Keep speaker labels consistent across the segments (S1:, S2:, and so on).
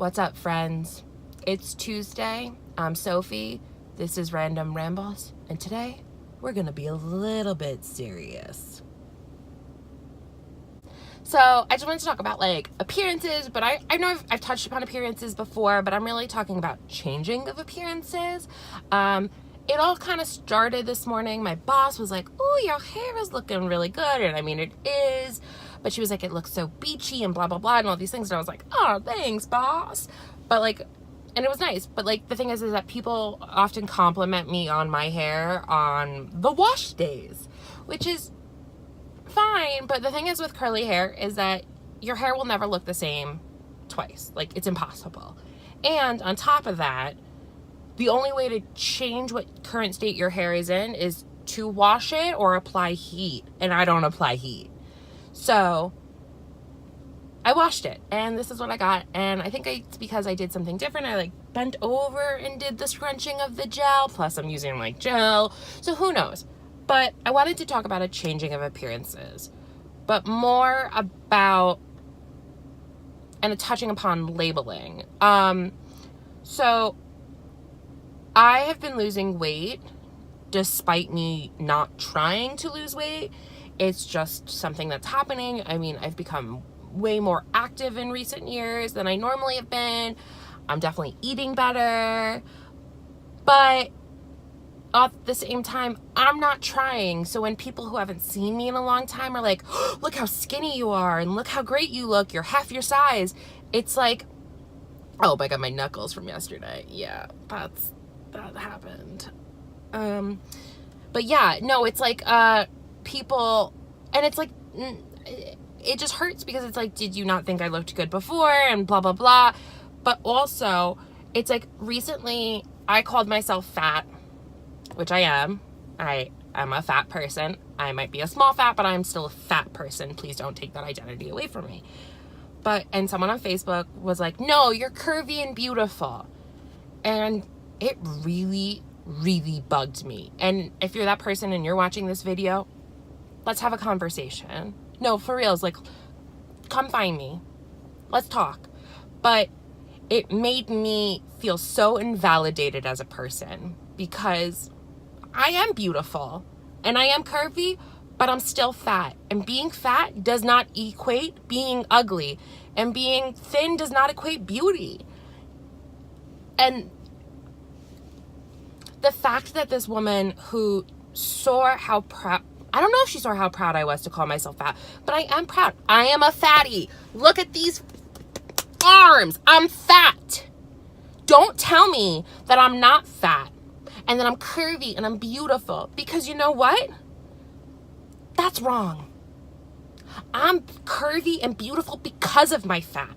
S1: What's up, friends? It's Tuesday. I'm Sophie. This is Random Rambles, and today we're gonna be a little bit serious. So I just wanted to talk about like appearances, but I know I've touched upon appearances before, but I'm really talking about changing of appearances. It all kind of started this morning. My boss was like, "Oh, your hair is looking really good," and I mean it is, but she was like, "It looks so beachy and blah blah blah," and all these things, and I was like, "Oh, thanks, boss." But like, and it was nice, but like the thing is that people often compliment me on my hair on the wash days, which is fine. But the thing is with curly hair is that your hair will never look the same twice. Like, it's impossible. And on top of that, the only way to change what current state your hair is in is to wash it or apply heat, and I don't apply heat. So I washed it, and this is what I got. And I think it's because I did something different. I like bent over and did the scrunching of the gel, plus I'm using like gel, so who knows. But I wanted to talk about a changing of appearances, but more about and touching upon labeling. So I have been losing weight despite me not trying to lose weight. It's just something that's happening. I mean, I've become way more active in recent years than I normally have been. I'm definitely eating better, but at the same time, I'm not trying. So when people who haven't seen me in a long time are like, "Oh, look how skinny you are, and look how great you look, you're half your size," it's like, oh my god, my knuckles from yesterday. Yeah, that happened. But yeah, no, it's like people, and it's like it just hurts because it's like, did you not think I looked good before, and blah blah blah. But also it's like recently I called myself fat, which I am. I am a fat person. I might be a small fat, but I'm still a fat person. Please don't take that identity away from me. And someone on Facebook was like, "No, you're curvy and beautiful." And it really, really bugged me. And if you're that person and you're watching this video, let's have a conversation. No, for reals, like, come find me. Let's talk. But it made me feel so invalidated as a person because I am beautiful and I am curvy, but I'm still fat. And being fat does not equate being ugly. And being thin does not equate beauty. And the fact that this woman who saw how proud, I don't know if she saw how proud I was to call myself fat, but I am proud. I am a fatty. Look at these arms. I'm fat. Don't tell me that I'm not fat and that I'm curvy and I'm beautiful, because you know what? That's wrong. I'm curvy and beautiful because of my fat.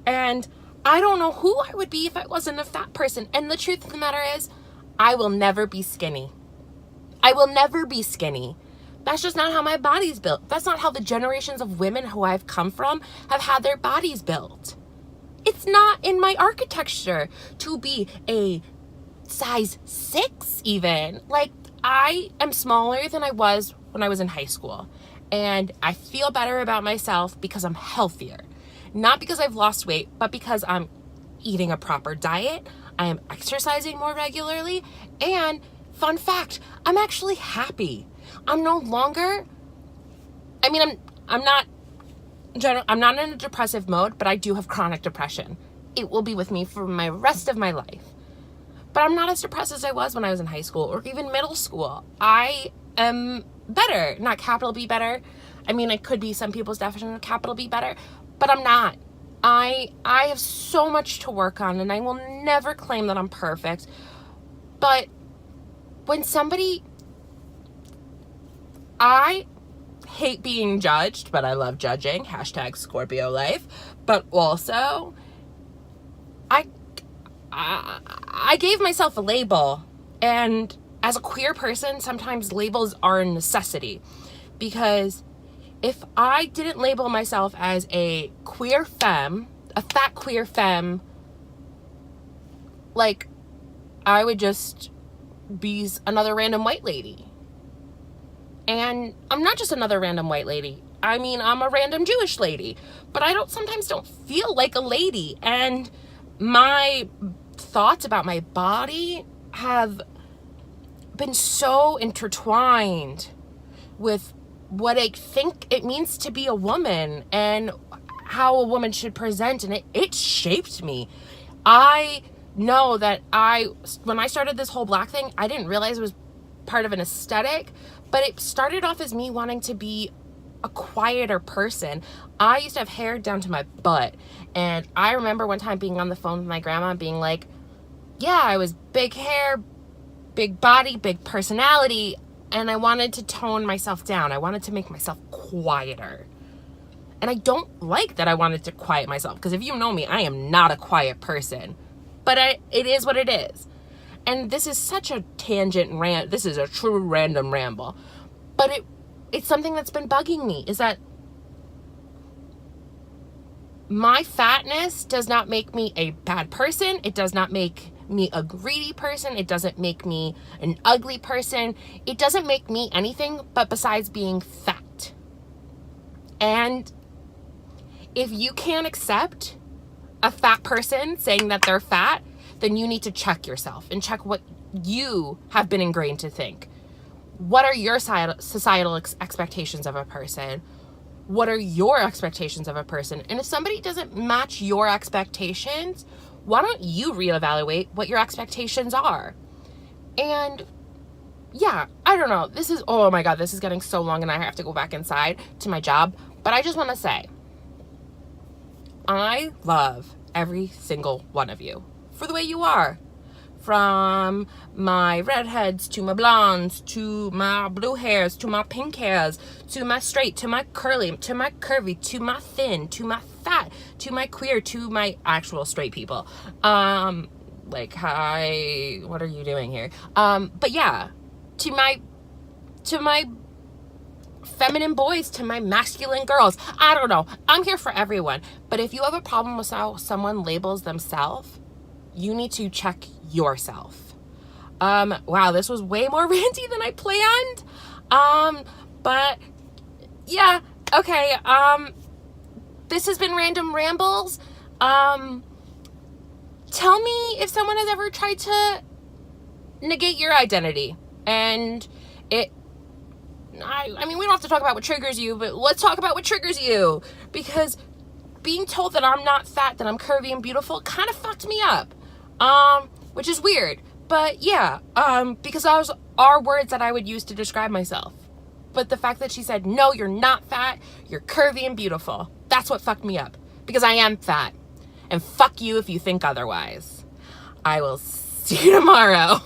S1: And I don't know who I would be if I wasn't a fat person. And the truth of the matter is, I will never be skinny. I will never be skinny. That's just not how my body's built. That's not how the generations of women who I've come from have had their bodies built. It's not in my architecture to be a size 6 even. Like, I am smaller than I was when I was in high school. And I feel better about myself because I'm healthier. Not because I've lost weight, but because I'm eating a proper diet. I am exercising more regularly. And fun fact, I'm actually happy. I'm no longer, I mean, I'm not in a depressive mode, but I do have chronic depression. It will be with me for my rest of my life. But I'm not as depressed as I was when I was in high school or even middle school. I am better, not capital B better. I mean, it could be some people's definition of capital B better, but I'm not. I have so much to work on, and I will never claim that I'm perfect. But when I hate being judged, but I love judging. # Scorpio life. But also, I gave myself a label, and as a queer person, sometimes labels are a necessity, because if I didn't label myself as a queer femme, a fat queer femme, like, I would just be another random white lady. And I'm not just another random white lady. I mean, I'm a random Jewish lady, but I sometimes don't feel like a lady. And my thoughts about my body have been so intertwined with what I think it means to be a woman and how a woman should present, and it shaped me. I know that when I started this whole black thing, I didn't realize it was part of an aesthetic, but it started off as me wanting to be a quieter person. I used to have hair down to my butt, and I remember one time being on the phone with my grandma and being like, yeah, I was big hair, big body, big personality, and I wanted to tone myself down. I wanted to make myself quieter. And I don't like that I wanted to quiet myself, because if you know me, I am not a quiet person. But it is what it is. And this is such a tangent rant. This is a true random ramble. But it's something that's been bugging me, is that my fatness does not make me a bad person. It does not make me a greedy person. It doesn't make me an ugly person. It doesn't make me anything but besides being fat. And if you can't accept a fat person saying that they're fat, then you need to check yourself and check what you have been ingrained to think. What are your societal expectations of a person? What are your expectations of a person? And if somebody doesn't match your expectations, why don't you reevaluate what your expectations are? And yeah, I don't know. Oh my God, this is getting so long and I have to go back inside to my job. But I just want to say, I love every single one of you for the way you are. From my redheads to my blondes to my blue hairs to my pink hairs to my straight to my curly to my curvy to my thin to my fat to my queer to my actual straight people. Like, hi, what are you doing here? But yeah, to my feminine boys, to my masculine girls. I don't know. I'm here for everyone. But if you have a problem with how someone labels themselves, you need to check yourself. Wow, this was way more ranty than I planned. But yeah, okay. This has been Random Rambles. Tell me if someone has ever tried to negate your identity. And I mean, we don't have to talk about what triggers you, but let's talk about what triggers you. Because being told that I'm not fat, that I'm curvy and beautiful kind of fucked me up. Which is weird. But yeah, because those are words that I would use to describe myself. But the fact that she said, no, you're not fat, you're curvy and beautiful, that's what fucked me up. Because I am fat. And fuck you if you think otherwise. I will see you tomorrow.